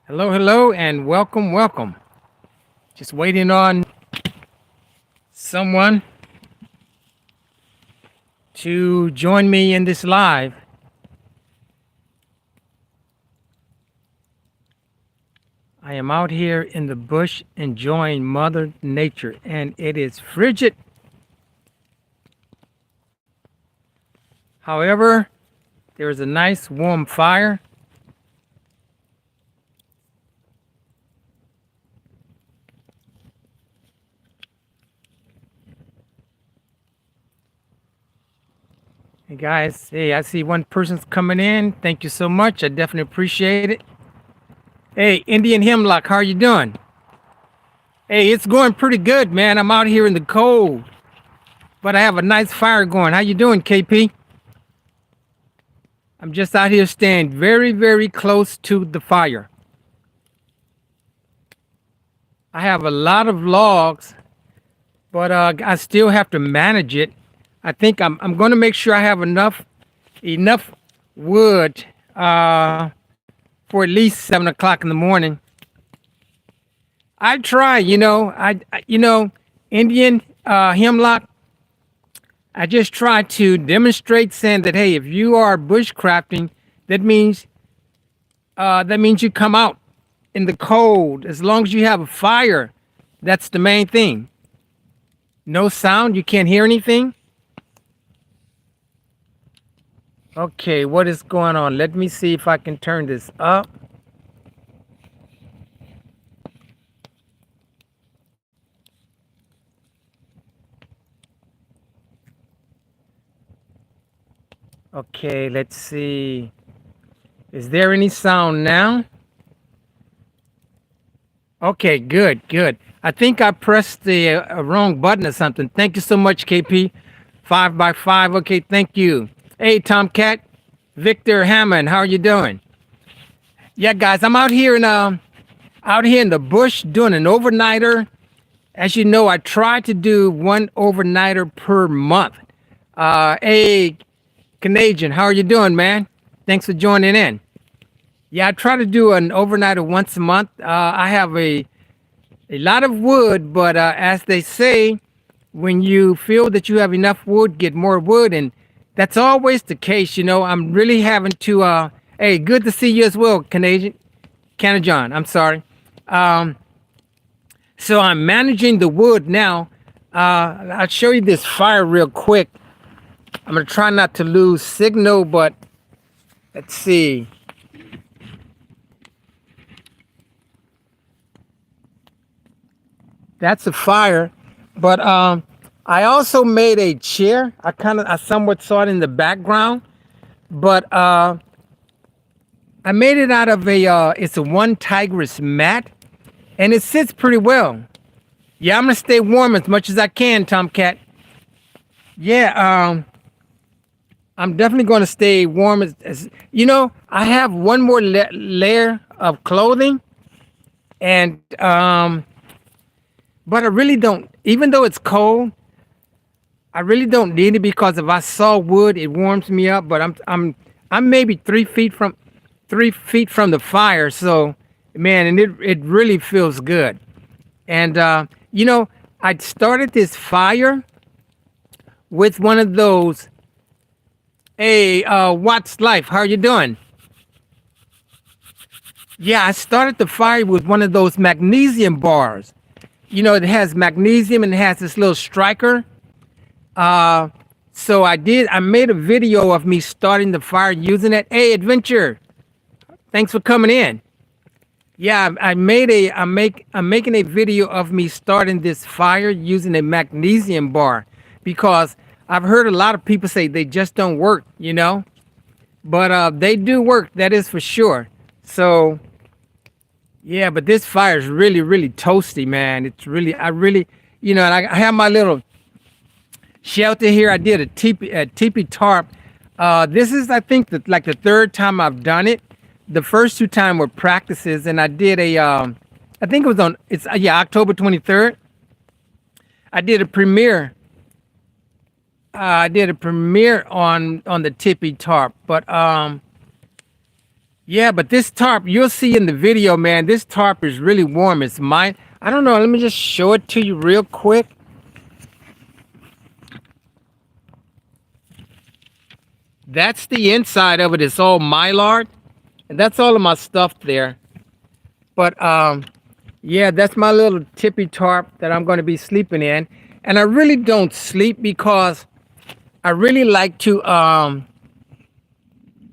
Hello, hello, and welcome, welcome. Just waiting on someone to join me in this live. I am out here in the bush enjoying Mother Nature, and it is frigid. However, there is a nice warm fire. Hey guys, hey, I see one person's coming in. Thank you so much. I definitely appreciate it. Hey, Indian Hemlock, how are you doing? Hey, it's going pretty good, man. I'm out here in the cold, but I have a nice fire going. How you doing, KP? I'm just out here staying very, very close to the fire. I have a lot of logs, but I still have to manage it. I think I'm going to make sure I have enough wood for at least 7 o'clock in the morning. I try, Indian hemlock. I just try to demonstrate saying that hey, if you are bushcrafting, that means you come out in the cold. As long as you have a fire, that's the main thing. No sound, you can't hear anything. Okay, what is going on? Let me see if I can turn this up. Okay, let's see. Is there any sound now? Okay, good, good. I think I pressed the wrong button or something. Thank you so much, KP. 5x5. Okay, thank you. Hey, Tomcat, Victor Hammond, how are you doing? Yeah, guys, I'm out here in the bush doing an overnighter. As you know, I try to do one overnighter per month. Hey, Canadian, how are you doing, man? Thanks for joining in. Yeah, I try to do an overnighter once a month. I have a lot of wood, but as they say, when you feel that you have enough wood, get more wood, and that's always the case. I'm really having to. Hey, good to see you as well, Canada John. I'm sorry. Um, so I'm managing the wood now. I'll show you this fire real quick. I'm gonna try not to lose signal, but let's see. That's a fire, but I also made a chair. I somewhat saw it in the background, but I made it out of it's a one tigress mat, and it sits pretty well. Yeah, I'm gonna stay warm as much as I can, Tomcat. Yeah, I'm definitely gonna stay warm I have one more layer of clothing, and but I really don't. Even though it's cold, I really don't need it because if I saw wood, it warms me up. But I'm maybe 3 feet from the fire, so man, and it really feels good. And I started this fire with one of those. Hey, Watts Life, how are you doing? Yeah, I started the fire with one of those magnesium bars. It has magnesium and it has this little striker. So I made a video of me starting the fire using it. Hey, Adventure, thanks for coming in. Yeah, I'm making a video of me starting this fire using a magnesium bar because I've heard a lot of people say they just don't work. But they do work, that is for sure. So yeah, but this fire is really, really toasty, man. And I have my little shelter here. I did a teepee tarp. This is, I think, like the third time I've done it. The first two times were practices, and I did I think it was October 23rd. I did a premiere. I did a premiere on the tippy tarp, but Yeah, but this tarp, you'll see in the video, man, this tarp is really warm. It's mine. I don't know. Let me just show it to you real quick. That's the inside of it. It's all mylar. And that's all of my stuff there. But yeah, that's my little tippy tarp that I'm going to be sleeping in. And I really don't sleep because I really like to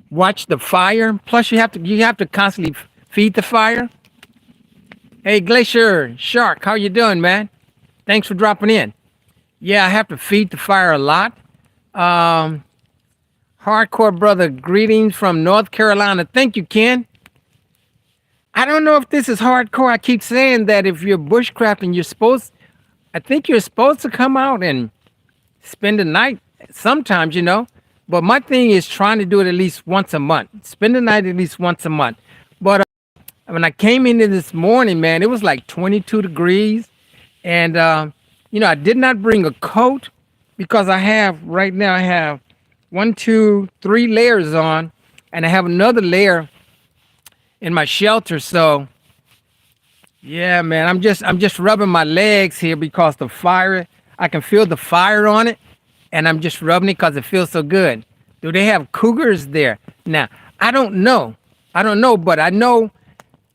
watch the fire. Plus, you have to constantly feed the fire. Hey, Glacier Shark, how you doing, man? Thanks for dropping in. Yeah, I have to feed the fire a lot. Um, Hardcore brother, greetings from North Carolina. Thank you, Ken. I don't know if this is hardcore. I keep saying that if you're bushcrafting, I think you're supposed to come out and spend the night sometimes, But my thing is trying to do it at least once a month. Spend the night at least once a month. But when I came into this morning, man, it was like 22 degrees. And, I did not bring a coat because right now I have 1, 2, 3 layers on. And I have another layer in my shelter. So, yeah, man, I'm just rubbing my legs here because I can feel the fire on it. And I'm just rubbing it because it feels so good. Do they have cougars there? Now, I don't know. But I know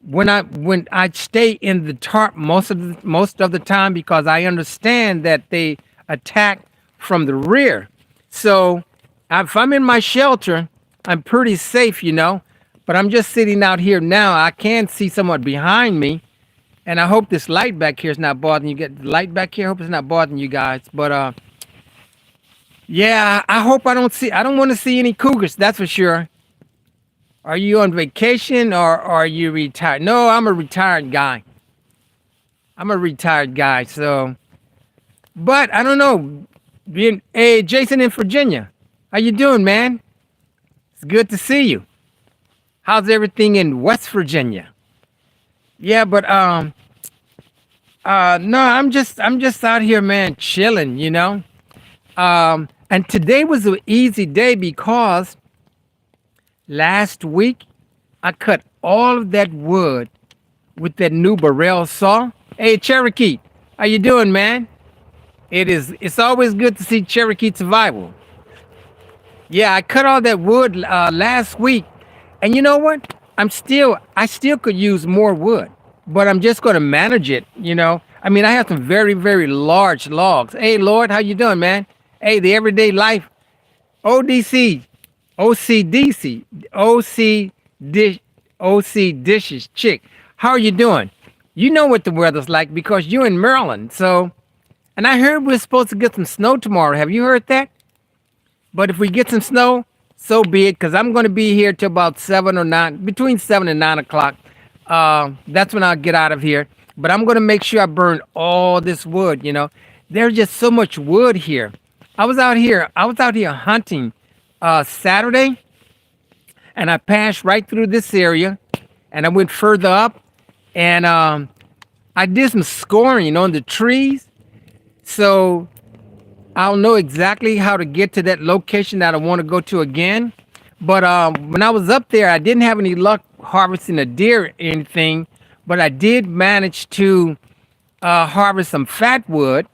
when I stay in the tarp most of the time because I understand that they attack from the rear. So if I'm in my shelter, I'm pretty safe, But I'm just sitting out here now. I can see someone behind me, and I hope this light back here is not bothering you. Get the light back here. I hope it's not bothering you guys. But yeah, I hope I don't want to see any cougars. That's for sure. Are you on vacation or are you retired? No, I'm a retired guy. So, but I don't know. Hey, Jason in Virginia, how you doing, man? It's good to see you. How's everything in West Virginia? Yeah, but no, I'm just out here, man, chilling, And today was an easy day because last week I cut all of that wood with that new Burrell saw. Hey, Cherokee, how you doing, man? It's always good to see Cherokee survival. Yeah, I cut all that wood last week, and you know what? I still could use more wood, but I'm just going to manage it. I mean, I have some very, very large logs. Hey, Lord, how you doing, man? Hey, the everyday life, ODC, OCDC, OC dishes chick. How are you doing? You know what the weather's like because you're in Maryland. So, and I heard we're supposed to get some snow tomorrow. Have you heard that? But if we get some snow, so be it, because I'm going to be here till about 7 or 9, between 7 and 9 o'clock. That's when I'll get out of here. But I'm going to make sure I burn all this wood, There's just so much wood here. I was out here hunting Saturday, and I passed right through this area, and I went further up, and I did some scoring on the trees, so I'll know exactly how to get to that location that I want to go to again. But when I was up there, I didn't have any luck harvesting a deer or anything, but I did manage to harvest some fat wood,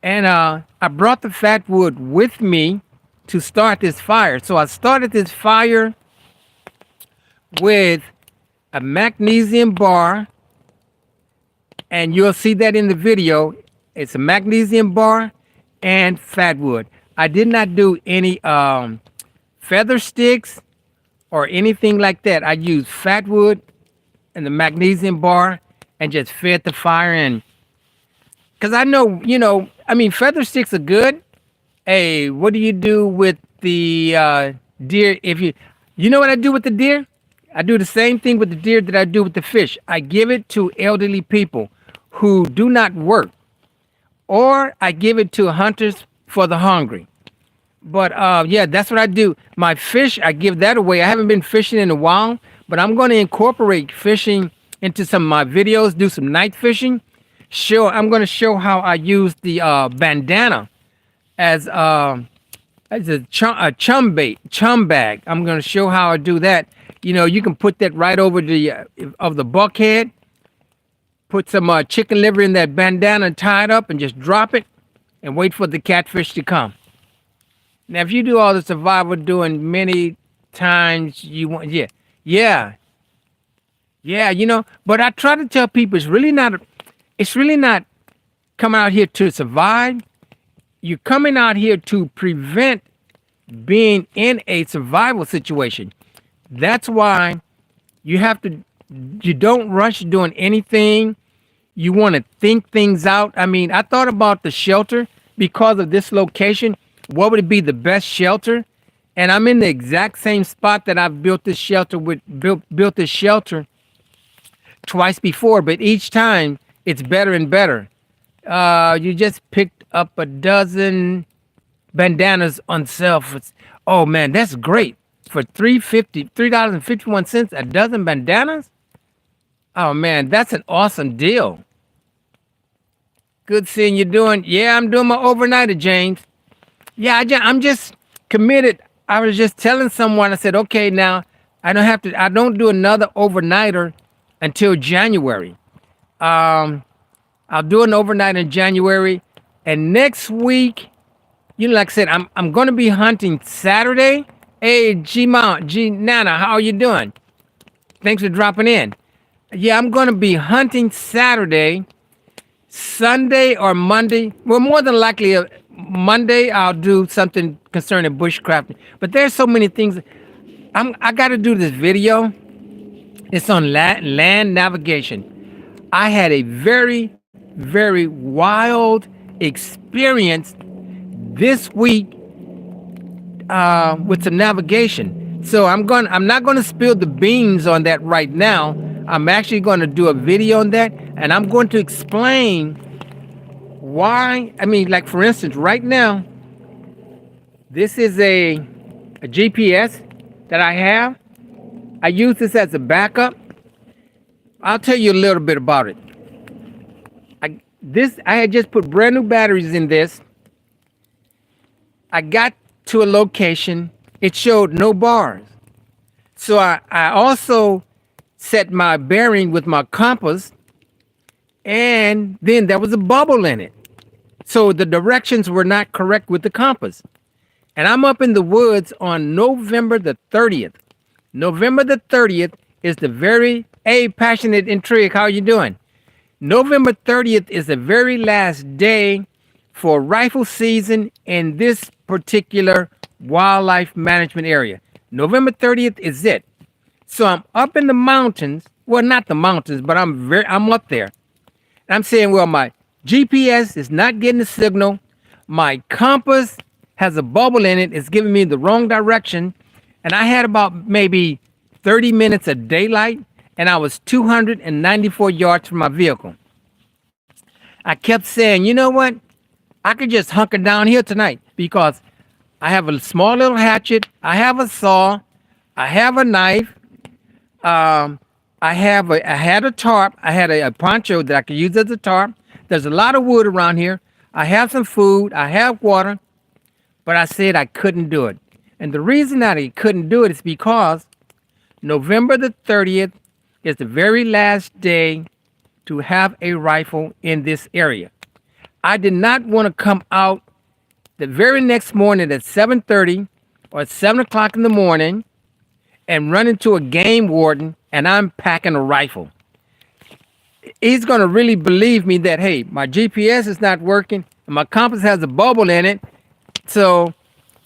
and I brought the fat wood with me to start this fire. So I started this fire with a magnesium bar, and you'll see that in the video. It's a magnesium bar and fat wood. I did not do any feather sticks or anything like that. I used fat wood and the magnesium bar and just fed the fire in. Because I know, feather sticks are good. Hey, what do you do with the deer? You know what I do with the deer? I do the same thing with the deer that I do with the fish. I give it to elderly people who do not work, or I give it to hunters for the hungry. But yeah, that's what I do. My fish, I give that away. I haven't been fishing in a while, but I'm going to incorporate fishing into some of my videos, do some night fishing. I'm going to show how I use the bandana as a chum bag. I'm going to show how I do that. You can put that right over the of the buckhead. Put some chicken liver in that bandana and tie it up, and just drop it, and wait for the catfish to come. Now, if you do all the survival doing many times, you want, yeah, yeah, yeah, But I try to tell people it's really not coming out here to survive. You're coming out here to prevent being in a survival situation. That's why you have to, you don't rush doing anything. You want to think things out. I mean, I thought about the shelter because of this location. What would be the best shelter? And I'm in the exact same spot that I've built this shelter built this shelter twice before, but each time it's better and better. You just picked up a dozen bandanas on sale. Oh man, that's great. For $3.51 a dozen bandanas? Oh man, that's an awesome deal. Good seeing you doing. Yeah, I'm doing my overnighter, James. Yeah, I'm just committed. I was just telling someone, I said, okay, now I don't do another overnighter until January. I'll do an overnight in January. And next week, like I said, I'm going to be hunting Saturday. Hey, G Nana, how are you doing? Thanks for dropping in. Yeah, I'm going to be hunting Saturday, Sunday, or Monday. Well, more than likely, Monday I'll do something concerning bushcrafting. But there's so many things. I got to do this video. It's on land navigation. I had a very, very wild experience this week with some navigation. So I'm not gonna spill the beans on that right now. I'm actually going to do a video on that, and I'm going to explain why. I mean, like for instance, right now, this is a GPS that I have. I use this as a backup. I'll tell you a little bit about it. I had just put brand new batteries in this. I got to a location. It showed no bars. So I also set my bearing with my compass, and then there was a bubble in it. So the directions were not correct with the compass. And I'm up in the woods on November the 30th. November the 30th is the very, passionate intrigue. How you doing? November 30th is the very last day for rifle season in this particular wildlife management area. November 30th is it. So I'm up in the mountains. Well, not the mountains, but I'm up there. And I'm saying, well, my GPS is not getting the signal. My compass has a bubble in it. It's giving me the wrong direction. And I had about maybe 30 minutes of daylight, and I was 294 yards from my vehicle. I kept saying, you know what? I could just hunker down here tonight because I have a small little hatchet. I have a saw. I have a knife. I had a tarp. I had a poncho that I could use as a tarp. There's a lot of wood around here. I have some food. I have water. But I said I couldn't do it. And the reason that I couldn't do it is because November the 30th is the very last day to have a rifle in this area. I did not want to come out the very next morning at 7:30 or 7 o'clock in the morning and run into a game warden and I'm packing a rifle. He's going to really believe me that, hey, my GPS is not working and my compass has a bubble in it. So,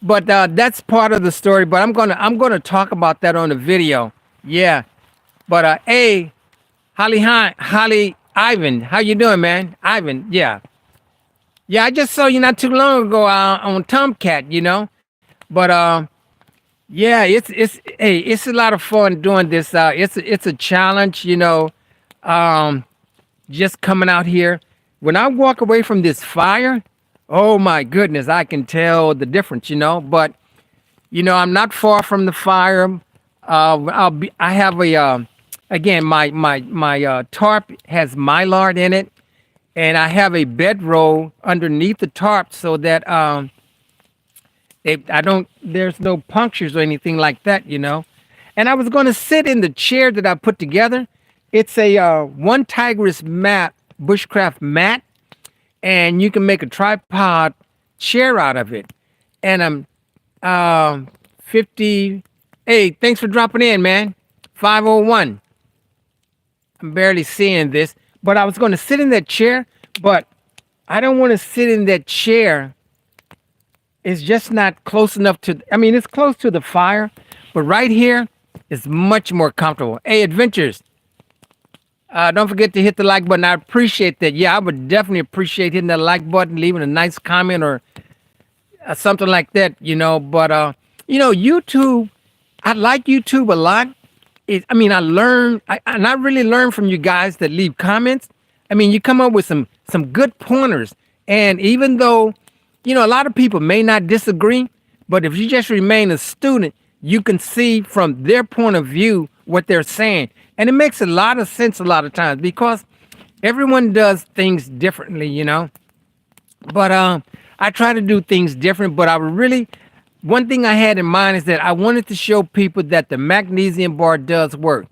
but that's part of the story. But I'm gonna talk about that on the video. Yeah. But hey, Holly Ivan, how you doing, man? Ivan, yeah. Yeah, I just saw you not too long ago on Tomcat, But yeah, it's a lot of fun doing this. It's a challenge, just coming out here. When I walk away from this fire, oh my goodness, I can tell the difference, But I'm not far from the fire. I have again, my tarp has Mylar in it, and I have a bedroll underneath the tarp so that there's no punctures or anything like that, and I was going to sit in the chair that I put together. It's a one tigress mat, bushcraft mat, and you can make a tripod chair out of it. And I'm 50. Hey, thanks for dropping in, man. 501. I'm barely seeing this, but I was going to sit in that chair, but I don't want to sit in that chair. It's just not close enough to, I mean, it's close to the fire, but right here is much more comfortable. Hey, Adventures, don't forget to hit the like button. I appreciate that. Yeah, I would definitely appreciate hitting that like button, leaving a nice comment or something like that, But, YouTube, I like YouTube a lot. I mean, and I really learn from you guys that leave comments. I mean, you come up with some good pointers. And even though, a lot of people may not disagree, but if you just remain a student, you can see from their point of view what they're saying. And it makes a lot of sense a lot of times because everyone does things differently. But I try to do things different, but one thing I had in mind is that I wanted to show people that the magnesium bar does work.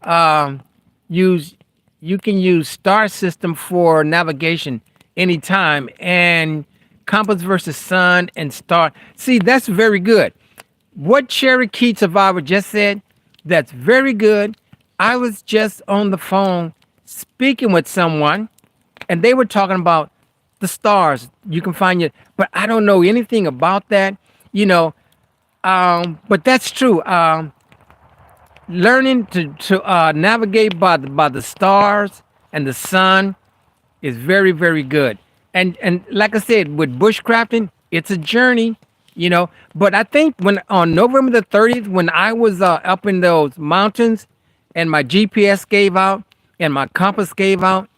Um, use You can use star system for navigation anytime, and compass versus sun and star. See, that's very good. What Cherokee Survivor just said, that's very good. I was just on the phone speaking with someone, and they were talking about the stars. You can find it, but I don't know anything about that. You know, but that's true. Learning to navigate by the stars and the sun is very very good. And like I said, with bushcrafting, it's a journey. But I think when on November the 30th, when I was up in those mountains, and my GPS gave out and my compass gave out.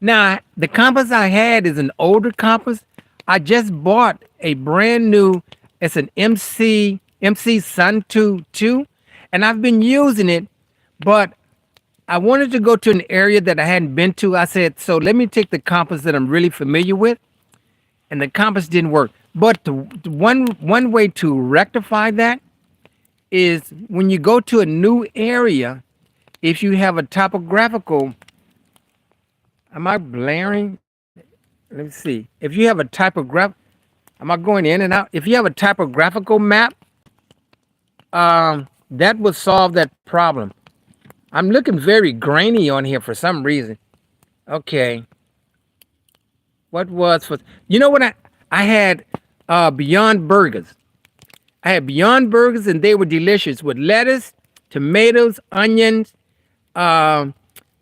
Now the compass I had is an older compass. I just bought a brand new. It's an MC Sun 2, and I've been using it, but I wanted to go to an area that I hadn't been to. I said, so let me take the compass that I'm really familiar with, and the compass didn't work. But the one way to rectify that is when you go to a new area, if you have a topographical, am I blaring? Let me see. If you have a typograph, am I going in and out? If you have a typographical map, that will solve that problem. I'm looking very grainy on here for some reason. Okay. What was for, what I had Beyond Burgers. I had Beyond Burgers, and they were delicious with lettuce, tomatoes, onions,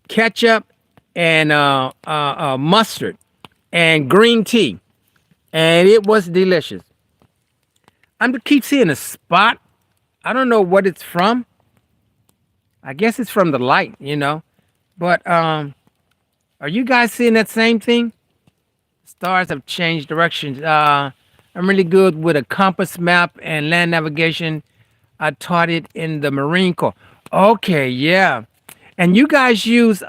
ketchup, and mustard, and green tea, and it was delicious. I keep seeing a spot. I don't know what it's from. I guess it's from the light. But are you guys seeing that same thing? Stars have changed directions. I'm really good with a compass map and land navigation. I taught it in the Marine Corps. Okay, yeah. And you guys use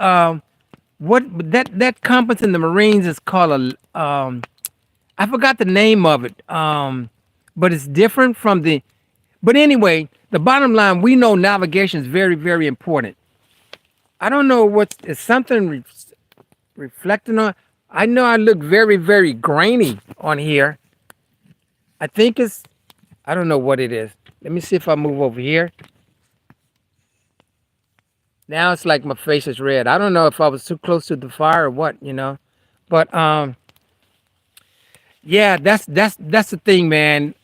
what that compass in the Marines is called a I forgot the name of it. But it's different from the. But anyway, the bottom line, we know navigation is very very important. I don't know what is something reflecting on. I know I look very very grainy on here. I think it's. I don't know what it is. Let me see if I move over here. Now it's like my face is red. I don't know if I was too close to the fire or what. But yeah, that's the thing, man.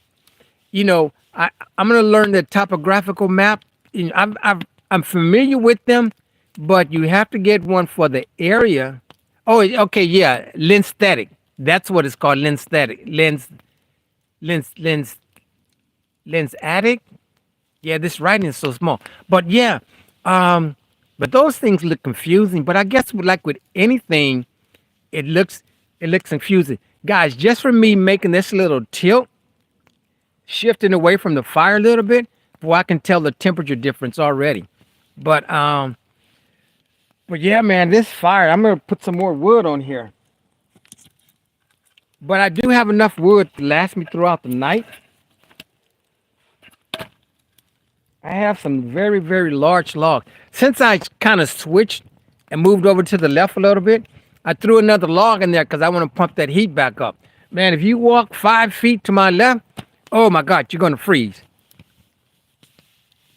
I'm gonna learn the topographical map. I'm familiar with them, but you have to get one for the area. Oh, okay, yeah, lensthetic. That's what it's called, lensthetic. Lens lens attic. Yeah, this writing is so small. But yeah, but those things look confusing. But I guess like with anything, it looks confusing. Guys, just for me making this little tilt, shifting away from the fire a little bit, well, I can tell the temperature difference already. But yeah, man, this fire, I'm gonna put some more wood on here. But I do have enough wood to last me throughout the night. I I have some very, very large logs. Since I kind of switched and moved over to the left a little bit, I threw another log in there because I want to pump that heat back up. Man, if you walk 5 feet to my left, oh my God, you're going to freeze.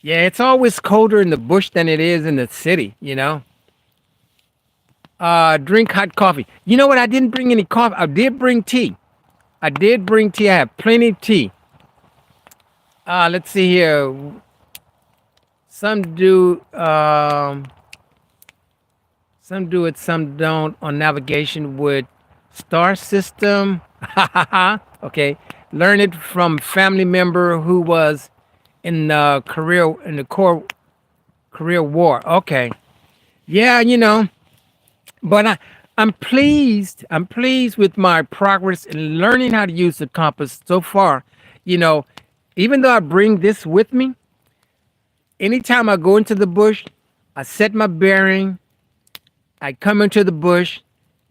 Yeah, it's always colder in the bush than it is in the city, you know. Drink hot coffee. You know what? I didn't bring any coffee. I did bring tea. I did bring tea. I have plenty of tea. Let's see here. Some do, some do it, some don't. On navigation with star system. Okay, learn it from family member who was in the Korea War. Okay, yeah, you know, but I'm pleased. I'm pleased with my progress in learning how to use the compass so far. You know, even though I bring this with me, anytime I go into the bush, I set my bearing, I come into the bush,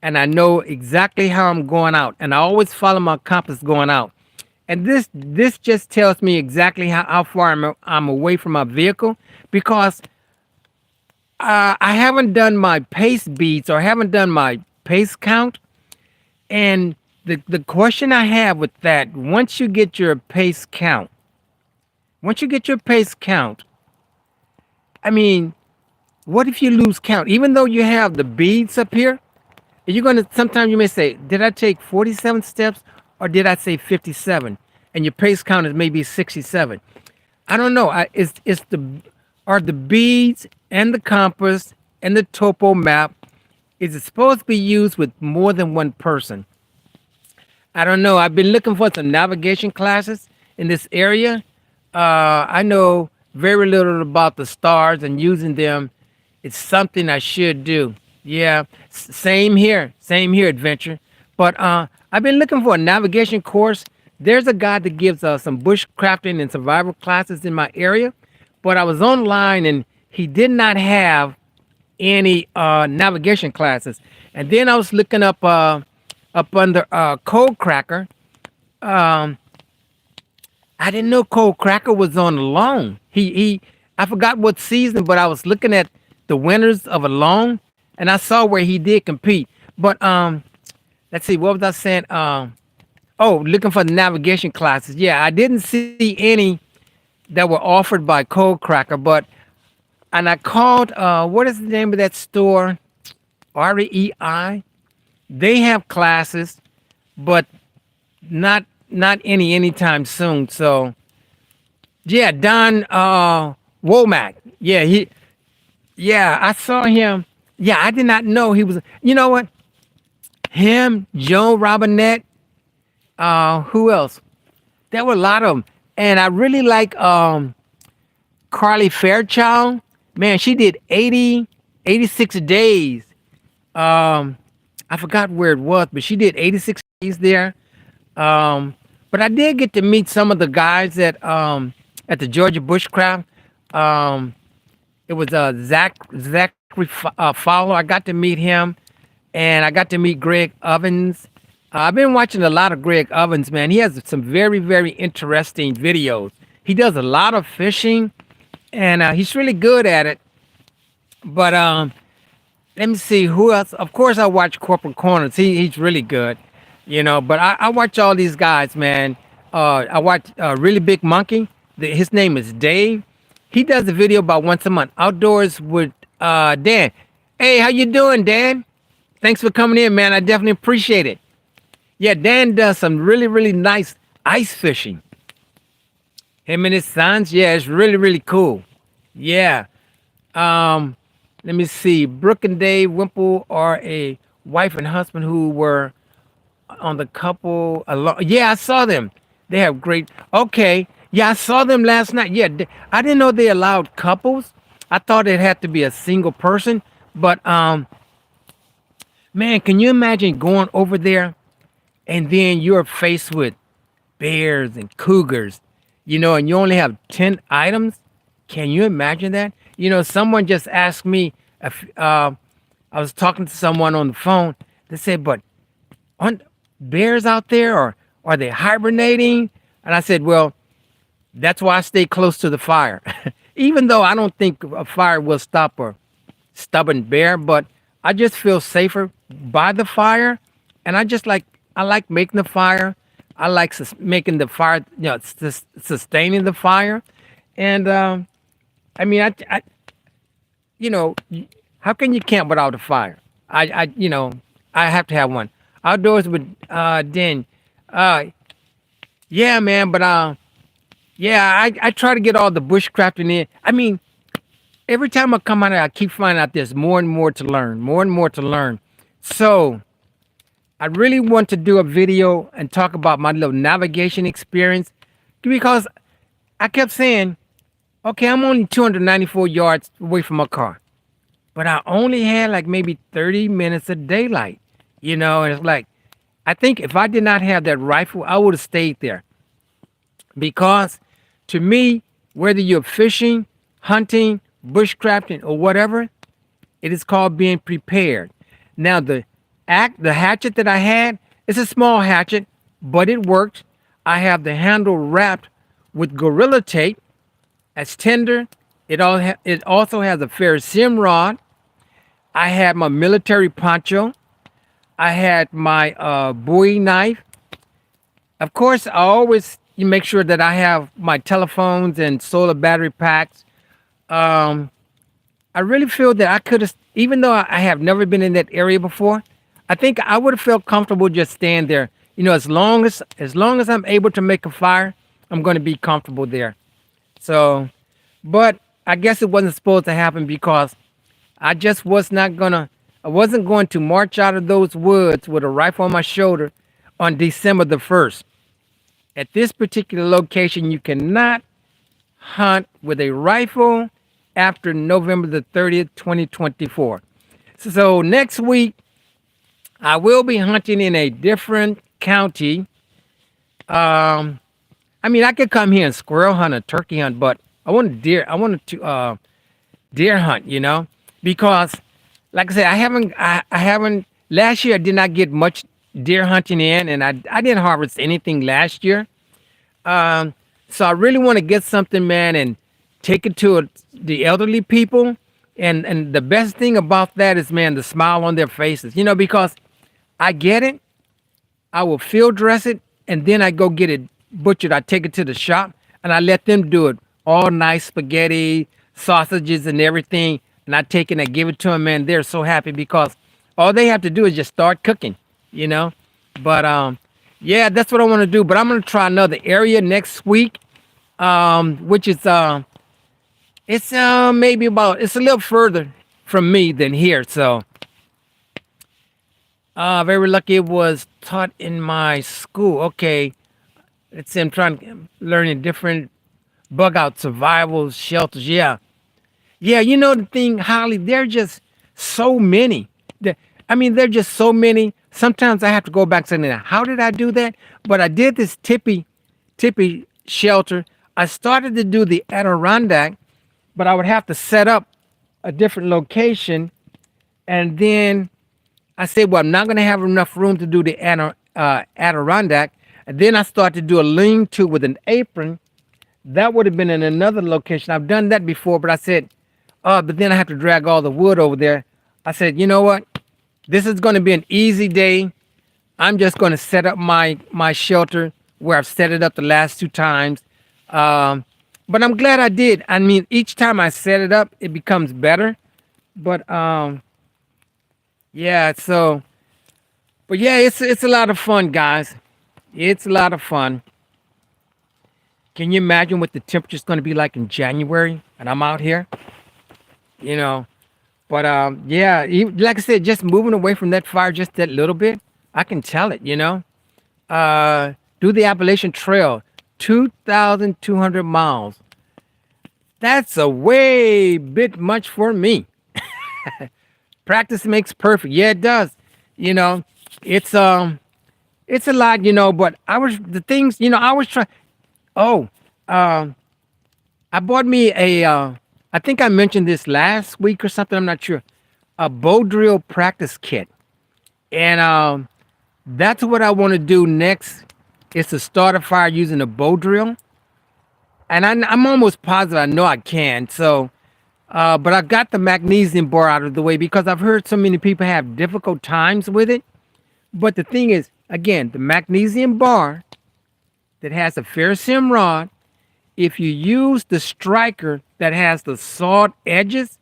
and I know exactly how I'm going out. And I always follow my compass going out. And this just tells me exactly how far I'm away from my vehicle because I haven't done my pace beats or haven't done my pace count. And the question I have with that, once you get your pace count, I mean, what if you lose count? Even though you have the beads up here, you're gonna sometimes you may say, did I take 47 steps or did I say 57? And your pace count is maybe 67. I don't know. It's the are the beads and the compass and the topo map, is it supposed to be used with more than one person? I don't know. I've been looking for some navigation classes in this area. I know very little about the stars and using them. It's something I should do. Yeah, same here. Same here, adventure. But I've been looking for a navigation course. There's a guy that gives some bushcrafting and survival classes in my area. But I was online and he did not have any navigation classes. And then I was looking up under Code Cracker. Um, I didn't know Code Cracker was on loan. I forgot what season, but I was looking at the winners of a loan, and I saw where he did compete. But let's see, what was I saying? Oh, looking for the navigation classes. Yeah, I didn't see any that were offered by Code Cracker, but and I called. What is the name of that store? REI. They have classes, but not anytime soon. So yeah, Don Womack. Yeah, I saw him. Yeah, I did not know he was. You know what? Him, Joan Robinette. Who else? There were a lot of them, and I really like Carly Fairchild. Man, she did 86 days. I forgot where it was, but she did 86 days there. But I did get to meet some of the guys at the Georgia Bushcraft. It was Zachary Fowler. I got to meet him, and I got to meet Greg Ovens. I've been watching a lot of Greg Ovens, man. He has some very, very interesting videos. He does a lot of fishing, and he's really good at it. But let me see who else. Of course, I watch Corporal Corners. He's really good, you know. But I watch all these guys, man. I watch Really Big Monkey. His name is Dave. He does a video about once a month. Outdoors with Dan. Hey, how you doing, Dan? Thanks for coming in, man. I definitely appreciate it. Yeah, Dan does some really, really nice ice fishing. Him and his sons. Yeah, it's really, really cool. Yeah. Let me see. Brooke and Dave Wimple are a wife and husband who were on the couple along. Yeah, I saw them. They have great. Okay. Yeah, I saw them last night. Yeah, I didn't know they allowed couples. I thought it had to be a single person. But man, can you imagine going over there and then you're faced with bears and cougars, you know, and you only have 10 items? Can you imagine that? You know, someone just asked me if I was talking to someone on the phone. They said, but aren't bears out there, or are they hibernating? And I said, well, that's why I stay close to the fire. even though I don't think a fire will stop a stubborn bear, but I just feel safer by the fire, and I like making the fire. I like making the fire, sustaining the fire, and I mean, you know, how can you camp without a fire? I have to have one. Outdoors with Den. Uh, yeah, man, but yeah, I try to get all the bushcrafting in. I mean, every time I come out here, I keep finding out there's more and more to learn, more and more to learn. So I really want to do a video and talk about my little navigation experience because I kept saying, okay, I'm only 294 yards away from my car, but I only had like maybe 30 minutes of daylight, and it's like, I think if I did not have that rifle, I would have stayed there because to me, whether you're fishing, hunting, bushcrafting, or whatever, it is called being prepared. Now, the hatchet that I had, it's a small hatchet, but it worked. I have the handle wrapped with Gorilla Tape. That's tender. It also has a ferrocerium rod. I had my military poncho. I had my Bowie knife. Of course, I always you make sure that I have my telephones and solar battery packs. Um, I really feel that I could have, even though I have never been in that area before, I think I would have felt comfortable just staying there. As long as I'm able to make a fire, I'm going to be comfortable there. So, but I guess it wasn't supposed to happen because I just was not gonna. I wasn't going to march out of those woods with a rifle on my shoulder on December the 1st. At this particular location, you cannot hunt with a rifle after November the 30th, 2024. So next week, I will be hunting in a different county. Um, I mean, I could come here and squirrel hunt or turkey hunt, but I wanted to deer hunt, because like I said, I haven't. Last year, I did not get much deer hunting in, and I didn't harvest anything last year. Um, so I really want to get something, man, and take it to the elderly people. And the best thing about that is, man, the smile on their faces, because I get it. I will field dress it, and then I go get it butchered. I take it to the shop, and I let them do it. All nice spaghetti, sausages, and everything. And I take it and I give it to them, man. They're so happy because all they have to do is just start cooking, you know. But yeah, that's what I want to do. But I'm gonna try another area next week, which is it's maybe about it's a little further from me than here. So very lucky it was taught in my school. Okay, let's see. I'm trying to learning different bug out survival shelters. Yeah, yeah. You know the thing, Holly. They're just so many. I mean, they're just so many. Sometimes I have to go back saying, "How did I do that?" But I did this tippy shelter. I started to do the Adirondack, but I would have to set up a different location, and then I said, "Well, I'm not going to have enough room to do the Adirondack." And then I started to do a lean-to with an apron. That would have been in another location. I've done that before, but I said, "Oh," but then I have to drag all the wood over there. I said, "You know what? This is going to be an easy day. I'm just going to set up my shelter where I've set it up the last two times." Um, but I'm glad I did. I mean, each time I set it up, it becomes better. But yeah, so but yeah, it's a lot of fun, guys. It's a lot of fun. Can you imagine what the temperature's going to be like in January and I'm out here? You know, but yeah, like I said, just moving away from that fire just that little bit, I can tell it. Do the Appalachian Trail, 2,200 miles. That's a way bit much for me. Practice makes perfect. Yeah, it does. You know, it's it's a lot. But I was trying. Oh, um, I bought me I think I mentioned this last week or something. I'm not sure. A bow drill practice kit, and that's what I want to do next. Is to start a fire using a bow drill. and I'm almost positive I know I can. So, but I got the magnesium bar out of the way because I've heard so many people have difficult times with it. But the thing is, again, the magnesium bar that has a ferrocerium rod, if you use the striker that has the sawed edges,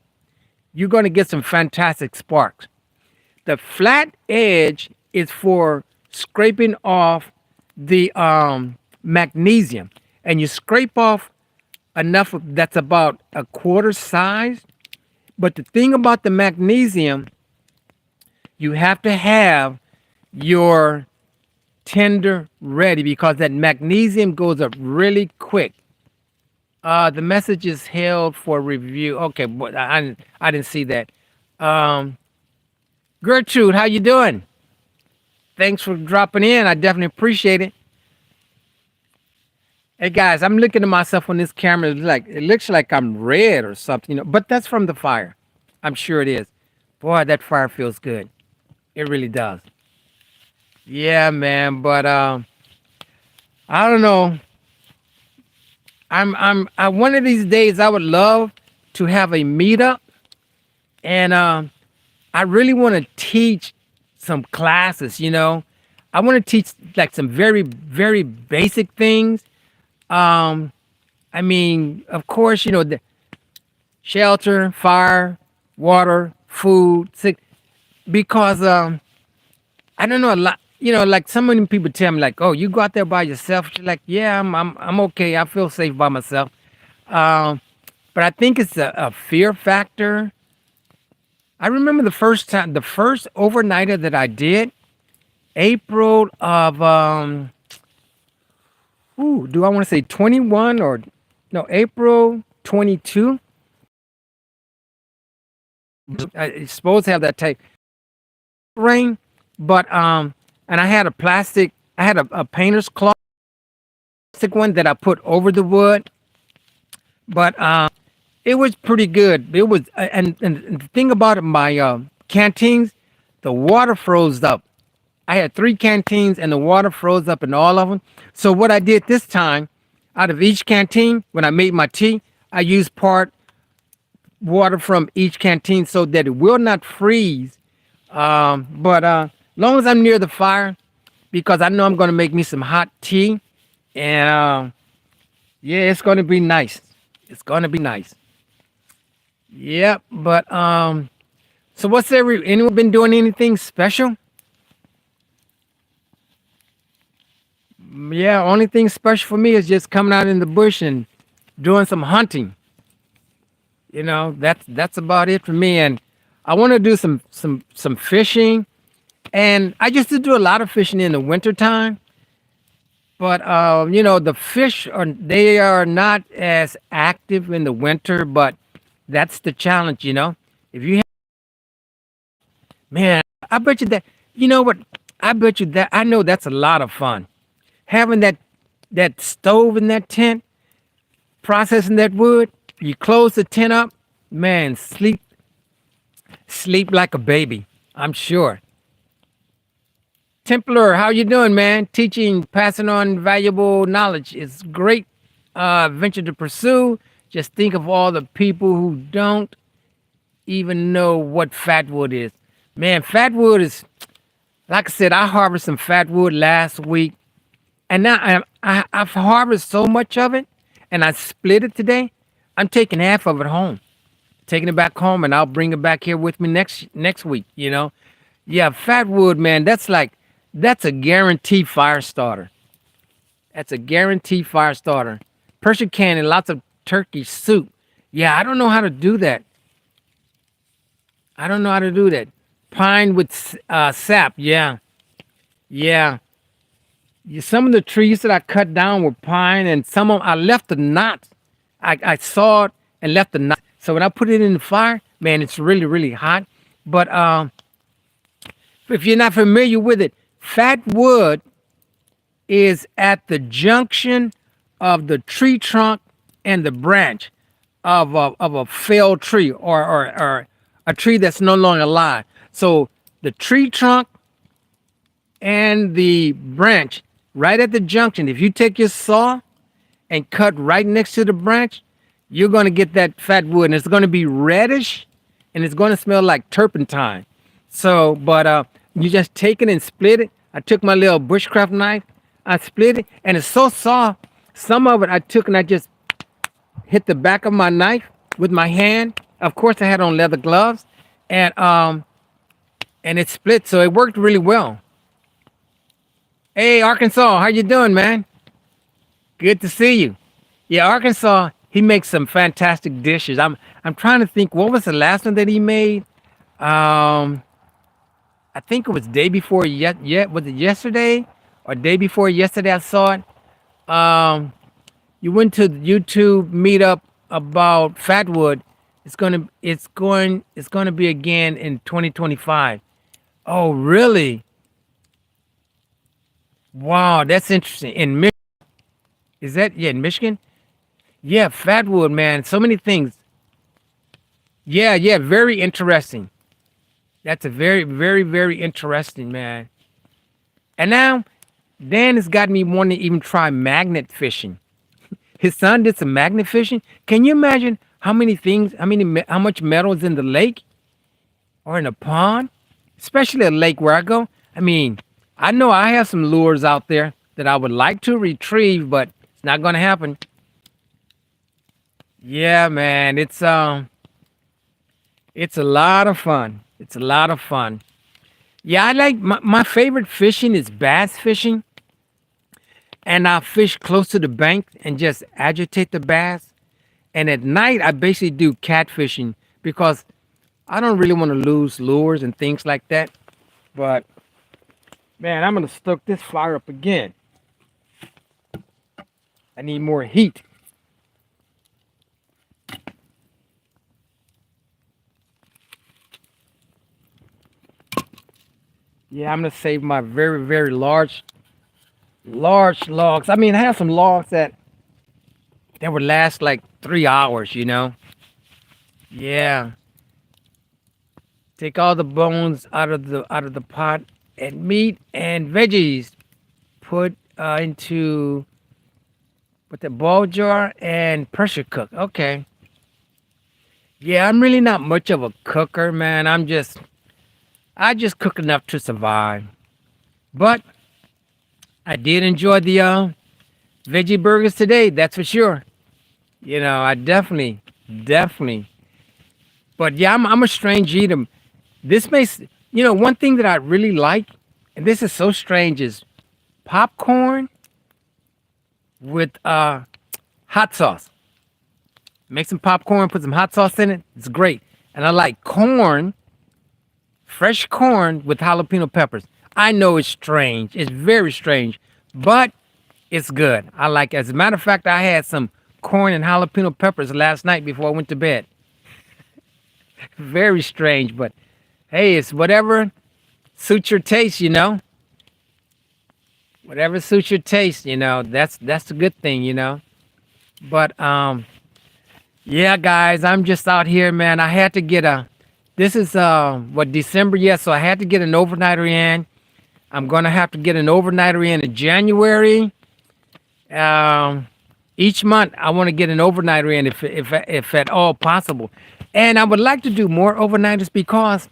you're going to get some fantastic sparks. The flat edge is for scraping off the magnesium, and you scrape off enough that's about a quarter size. But the thing about the magnesium, you have to have your tender ready because that magnesium goes up really quick. The message is held for review. Okay, but I didn't see that. Um, Gertrude, how you doing? Thanks for dropping in. I definitely appreciate it. Hey guys, I'm looking at myself on this camera. It looks like I'm red or something, but that's from the fire. I'm sure it is. Boy, that fire feels good. It really does. Yeah, man. But I don't know. I one of these days I would love to have a meetup, and I really want to teach some classes. I want to teach like some very very basic things. Um, I mean, of course, the shelter, fire, water, food, sick, because I don't know a lot. Like so many people tell me, like, "Oh, you go out there by yourself." You're like, "Yeah, I'm okay. I feel safe by myself." Um, but I think it's a fear factor. I remember the first overnighter that I did, April of do I want to say 21 or no, April 22. It's supposed to have that type rain, but and I had a painter's cloth plastic one that I put over the wood, but it was pretty good. It was, and the thing about it, my canteens, the water froze up. I had three canteens, and the water froze up in all of them. So what I did this time, out of each canteen, when I made my tea, I used part water from each canteen so that it will not freeze. But long as I'm near the fire, because I know I'm going to make me some hot tea, and yeah, it's going to be nice. It's going to be nice. Yep. But so anyone been doing anything special? Yeah, only thing special for me is just coming out in the bush and doing some hunting. That's about it for me. And I want to do some fishing. And I used to do a lot of fishing in the wintertime. But the fish they are not as active in the winter, but that's the challenge. If you have, man, I bet you that you know what? I bet you that I know that's a lot of fun. Having that stove in that tent, processing that wood, you close the tent up, man, sleep like a baby, I'm sure. Templar, how you doing, man? Teaching, passing on valuable knowledge is great venture to pursue. Just think of all the people who don't even know what fat wood is. Man, fat wood is, like I said, I harvested some fat wood last week, and now I've harvested so much of it, and I split it today. I'm taking half of it home, taking it back home, and I'll bring it back here with me next week. Yeah, fat wood, man. That's a guaranteed fire starter. That's a guaranteed fire starter. Persian candy, lots of turkey soup. Yeah, I don't know how to do that. I don't know how to do that. Pine with sap. Yeah, yeah. Yeah, some of the trees that I cut down were pine, and some of 'em I left the knots. I sawed and left the knot. So when I put it in the fire, man, it's really really hot. But if you're not familiar with it, fat wood is at the junction of the tree trunk and the branch of a felled tree, or a tree that's no longer alive. So the tree trunk and the branch right at the junction, if you take your saw and cut right next to the branch, you're going to get that fat wood, and it's going to be reddish, and it's going to smell like turpentine. So, but you just take it and split it. I took my little bushcraft knife, I split it, and it's so soft. Some of it I took and I just hit the back of my knife with my hand. Of course, I had on leather gloves, and and it split, so it worked really well. Hey, Arkansas, how you doing, man? Good to see you. Yeah, Arkansas, he makes some fantastic dishes. I'm trying to think what was the last one that he made. Um, I think it was day before yet was it yesterday or day before yesterday I saw it. You went to the YouTube meetup about Fatwood. It's going to be again in 2025. Oh, really? Wow, that's interesting. In Michigan, is that yeah, in Michigan? Yeah, Fatwood, man. So many things. Yeah, yeah, very interesting. That's a very, very, very interesting, man. And now Dan has got me wanting to even try magnet fishing. His son did some magnet fishing. Can you imagine how many things, how much metal is in the lake or in a pond, especially a lake where I go? I mean, I know I have some lures out there that I would like to retrieve, but it's not going to happen. Yeah, man, it's a lot of fun. It's a lot of fun. Yeah, I like my favorite fishing is bass fishing, and I fish close to the bank and just agitate the bass. And at night, I basically do catfishing because I don't really want to lose lures and things like that. But man, I'm gonna stoke this fire up again. I need more heat. Yeah, I'm gonna save my very, very large logs. I mean, I have some logs that would last like 3 hours. Yeah. Take all the bones out of the pot and meat and veggies. Put into with the ball jar and pressure cook. Okay. Yeah, I'm really not much of a cooker, man. I just cook enough to survive. But I did enjoy the veggie burgers today. That's for sure. I definitely. But yeah, I'm a strange eater. This makes one thing that I really like, and this is so strange, is popcorn with hot sauce. Make some popcorn, put some hot sauce in it. It's great. And I like corn, fresh corn with jalapeno peppers. I know it's strange. It's very strange, but it's good. I like it. As a matter of fact, I had some corn and jalapeno peppers last night before I went to bed. Very strange, but hey, it's whatever suits your taste. Whatever suits your taste. That's a good thing. But yeah, guys, I'm just out here, man. I had to get this is what, December, yeah, so I had to get an overnighter in. I'm gonna have to get an overnighter in January. Um, each month I want to get an overnighter in if at all possible. And I would like to do more overnighters because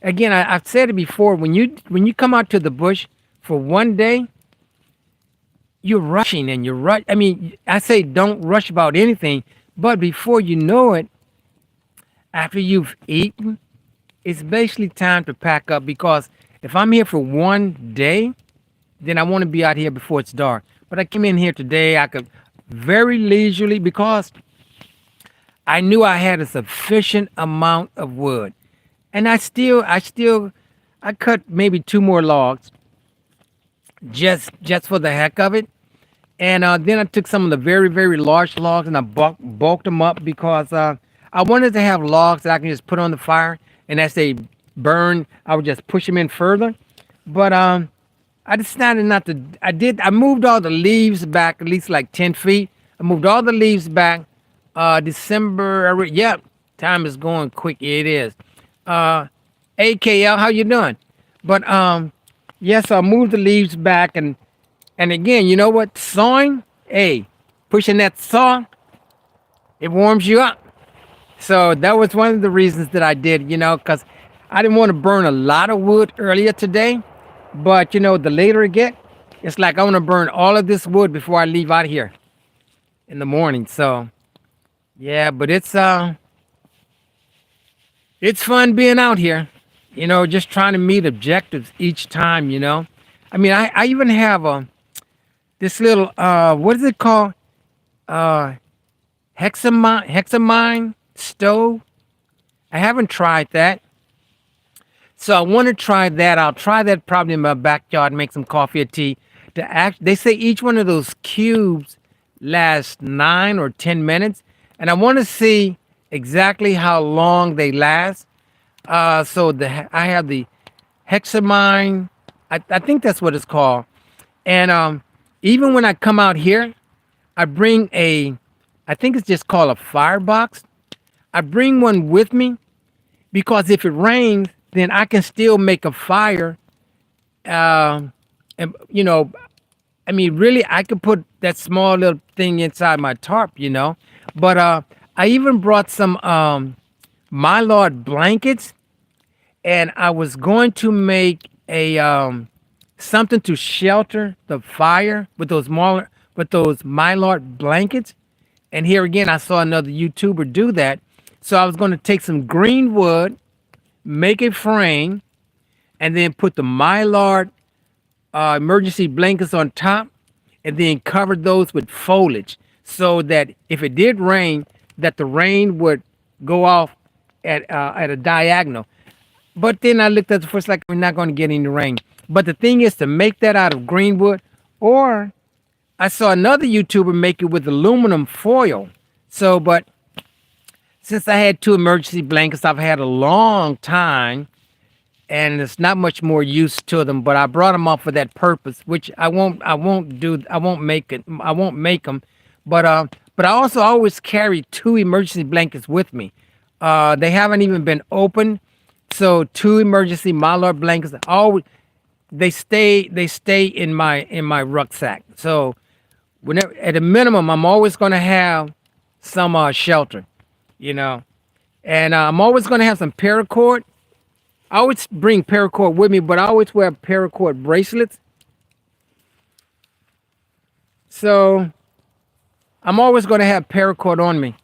again, I've said it before, when you come out to the bush for one day, you're rushing and you're rush. I mean, I say don't rush about anything, but before you know it, after you've eaten, it's basically time to pack up because if I'm here for one day, then I want to be out here before it's dark. But I came in here today, I could very leisurely because I knew I had a sufficient amount of wood. And I cut maybe two more logs just for the heck of it. And then I took some of the very, very large logs and I bulked them up because I wanted to have logs that I can just put on the fire. And as they burn, I would just push them in further. But I decided not to. I moved all the leaves back at least like 10 feet. I moved all the leaves back. December, yep, time is going quick. It is. AKL, how you doing? But yes, I moved the leaves back and again, you know what? Sawing, hey, pushing that saw, it warms you up. So that was one of the reasons that I did, because I didn't want to burn a lot of wood earlier today. But the later it get, it's like I want to burn all of this wood before I leave out here in the morning. So yeah, but it's fun being out here. Just trying to meet objectives each time. I mean, I even have this little what is it called? Uh, hexamine stove. I haven't tried that. So I want to try that. I'll try that probably in my backyard, make some coffee or tea. They say each one of those cubes lasts 9 or 10 minutes, and I want to see exactly how long they last. I have the hexamine. I think that's what it's called. And even when I come out here, I bring I think it's just called a firebox. I bring one with me because if it rains, then I can still make a fire. Um, and I mean, really, I could put that small little thing inside my tarp. But I even brought some Mylord blankets, and I was going to make a something to shelter the fire with those Mylord blankets. And here again, I saw another YouTuber do that. So I was going to take some green wood, make a frame, and then put the Mylord emergency blankets on top, and then cover those with foliage, so that if it did rain, that the rain would go off at a diagonal. But then I looked at the first, like, we're not going to get any rain. But the thing is to make that out of green wood, or I saw another YouTuber make it with aluminum foil. So, but since I had two emergency blankets I've had a long time, and it's not much more use to them, but I brought them up for that purpose, which I won't make it, I won't make them. But I also always carry two emergency blankets with me. They haven't even been opened, so two emergency Mylar blankets always they stay in my rucksack. So whenever, at a minimum, I'm always going to have some shelter, you know, and I'm always going to have some paracord. I always bring paracord with me, but I always wear paracord bracelets. So I'm always going to have paracord on me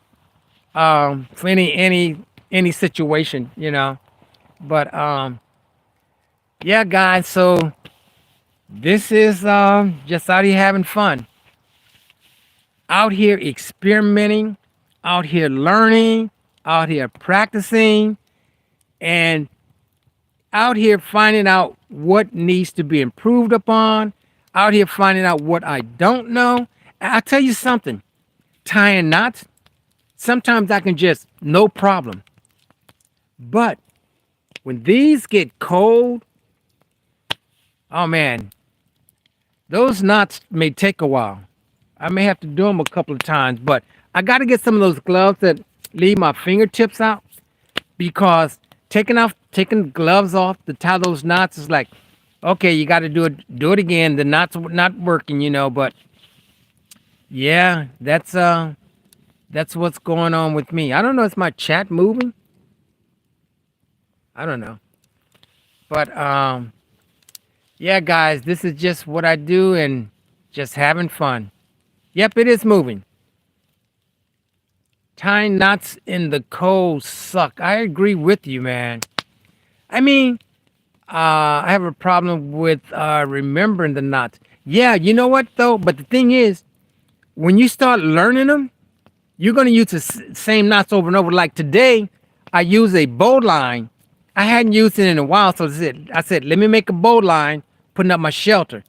for any situation, you know. But yeah, guys. So this is just out here having fun, out here experimenting, out here learning, out here practicing, and out here finding out what needs to be improved upon, out here finding out what I don't know. I'll tell you something, tying knots, sometimes I can just, no problem. But when these get cold, oh man, those knots may take a while. I may have to do them a couple of times, but I got to get some of those gloves that leave my fingertips out, because taking gloves off to tie those knots is like, okay, you got to do it again. The knots not working, you know. But yeah, that's what's going on with me. I don't know. Is my chat moving? I don't know. But yeah, guys, this is just what I do and just having fun. Yep, it is moving. Tying knots in the cold suck. I agree with you, man. I mean, I have a problem with remembering the knots. Yeah, you know what though? But the thing is, when you start learning them, you're going to use the same knots over and over. Like today, I use a bow line. I hadn't used it in a while, so I said, let me make a bow line, putting up my shelter,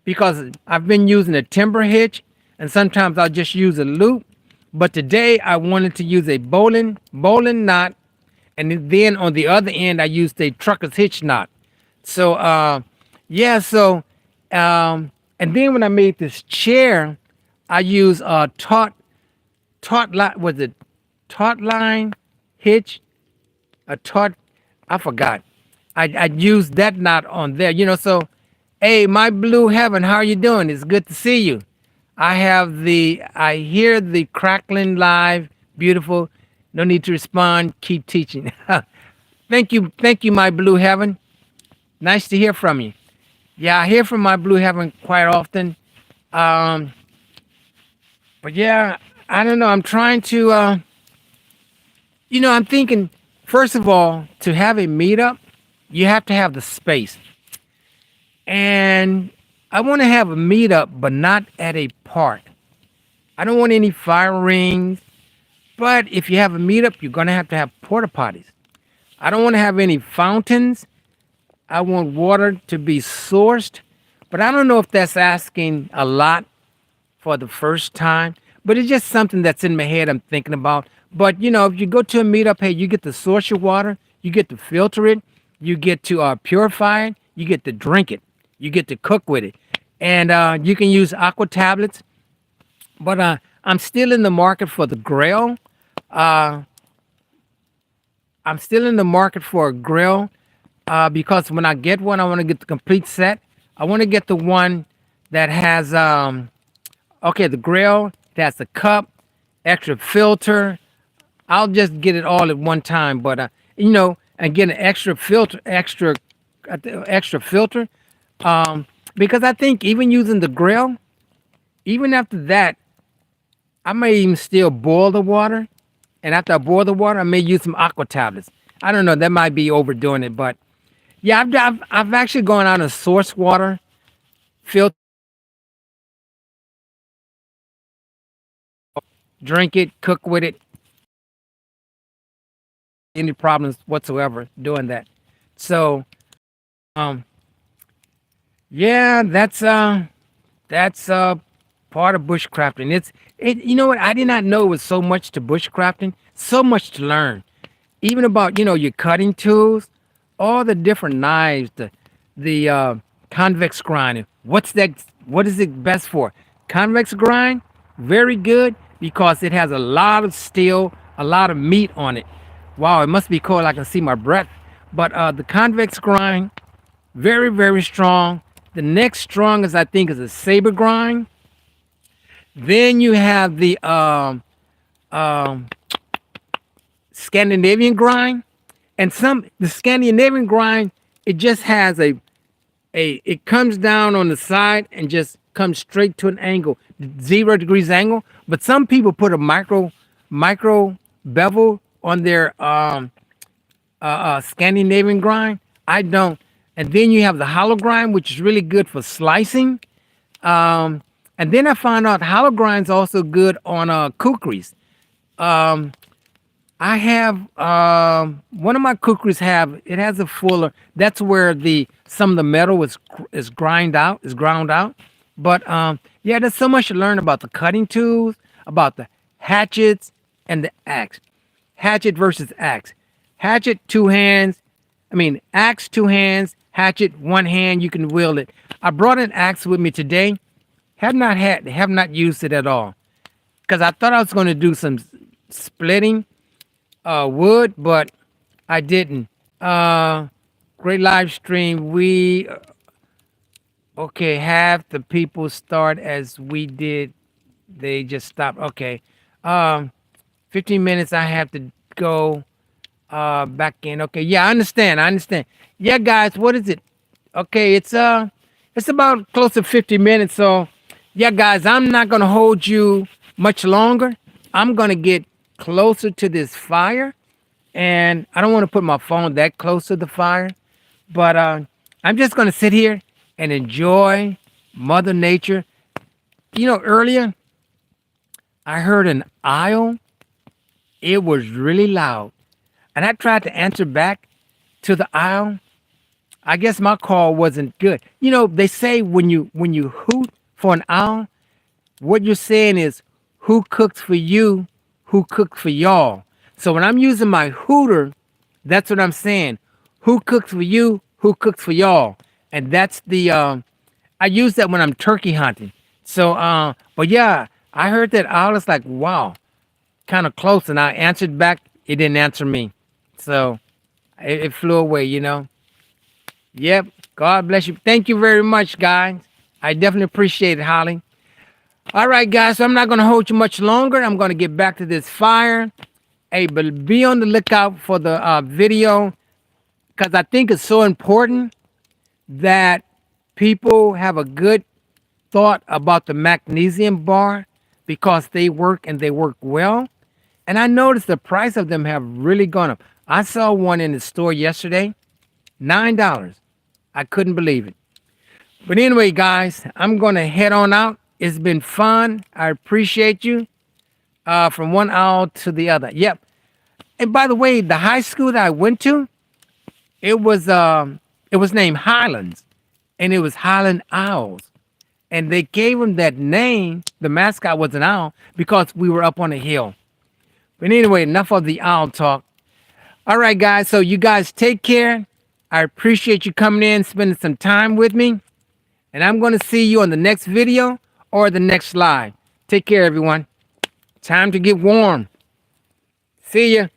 because I've been using a timber hitch, and sometimes I'll just use a loop. But today I wanted to use a bowling knot, and then on the other end I used a trucker's hitch knot. So yeah, so and then when I made this chair, I used a taut line. Was it taut line hitch? A taut, I forgot. I used that knot on there, you know. So hey, my blue heaven, how are you doing? It's good to see you. I hear the crackling live, beautiful. No need to respond. Keep teaching. Thank you, my blue heaven. Nice to hear from you. Yeah, I hear from my blue heaven quite often. Um, but yeah, I don't know. I'm trying to, I'm thinking, first of all, to have a meetup, you have to have the space. And I want to have a meetup, but not at a park. I don't want any fire rings. But if you have a meetup, you're going to have porta potties. I don't want to have any fountains. I want water to be sourced. But I don't know if that's asking a lot for the first time. But it's just something that's in my head I'm thinking about. But if you go to a meetup, hey, you get to source your water, you get to filter it, you get to purify it, you get to drink it, you get to cook with it, and you can use aqua tablets. But I'm still in the market for the Grail. Uh, I'm still in the market for a grill because when I get one, I want to get the complete set. I want to get the one that has okay, the grill, that's a cup, extra filter. I'll just get it all at one time, but and get an extra filter, extra filter, because I think even using the grill, even after that, I may even still boil the water, and after I boil the water, I may use some aqua tablets. I don't know, that might be overdoing it, but yeah, I've actually gone out and source water, filter, drink it, cook with it, any problems whatsoever doing that. So, um, yeah, that's part of bushcrafting. You know what? I did not know it was so much to bushcrafting, so much to learn. Even about your cutting tools, all the different knives, the convex grinding. What's that? What is it best for? Convex grind, very good because it has a lot of steel, a lot of meat on it. Wow, it must be cold. I can see my breath. But the convex grind, very very strong. The next strongest I think is a saber grind. Then you have the um, Scandinavian grind, and the Scandinavian grind. It just has it comes down on the side and just comes straight to an angle, 0 degrees angle. But some people put a micro bevel on their Scandinavian grind. I don't. And then you have the hollow grind, which is really good for slicing. Um, and then I found out hollow grind's also good on kukris. Um, I have one of my kukris have it has a fuller. That's where the some of the metal is ground out. But yeah, there's so much to learn about the cutting tools, about the hatchets and the axe. Hatchet versus axe. Hatchet 2 hands. I mean axe 2 hands. Hatchet 1 hand. You can wield it. I brought an axe with me today. Have not used it at all because I thought I was going to do some splitting wood, but I didn't. Great live stream. We okay. Half the people start as we did. They just stopped. Okay. Um, 15 minutes. I have to go back in. Okay. Yeah, I understand. I understand. Yeah, guys. What is it? Okay, it's about close to 50 minutes. So yeah, guys, I'm not gonna hold you much longer. I'm gonna get closer to this fire, and I don't want to put my phone that close to the fire, but I'm just gonna sit here and enjoy Mother Nature. Earlier I heard an owl. It was really loud, and I tried to answer back to the owl. I guess my call wasn't good. They say when you hoot for an owl, what you're saying is who cooks for you, who cooks for y'all. So when I'm using my hooter, that's what I'm saying. Who cooks for you, who cooks for y'all. And that's the I use that when I'm turkey hunting. So but yeah, I heard that owl. It's like, wow, kind of close, and I answered back, it didn't answer me. So it flew away. Yep. God bless you. Thank you very much, guys. I definitely appreciate it, Holly. All right, guys. So I'm not going to hold you much longer. I'm going to get back to this fire. Hey, but be on the lookout for the video because I think it's so important that people have a good thought about the magnesium bar because they work and they work well. And I noticed the price of them have really gone up. I saw one in the store yesterday, $9. I couldn't believe it. But anyway, guys, I'm going to head on out. It's been fun. I appreciate you from one aisle to the other. Yep. And by the way, the high school that I went to, it was named Highlands, and it was Highland Owls. And they gave him that name. The mascot was an owl because we were up on a hill. But anyway, enough of the owl talk. All right, guys. So you guys take care. I appreciate you coming in, spending some time with me. And I'm going to see you on the next video or the next live. Take care, everyone. Time to get warm. See ya.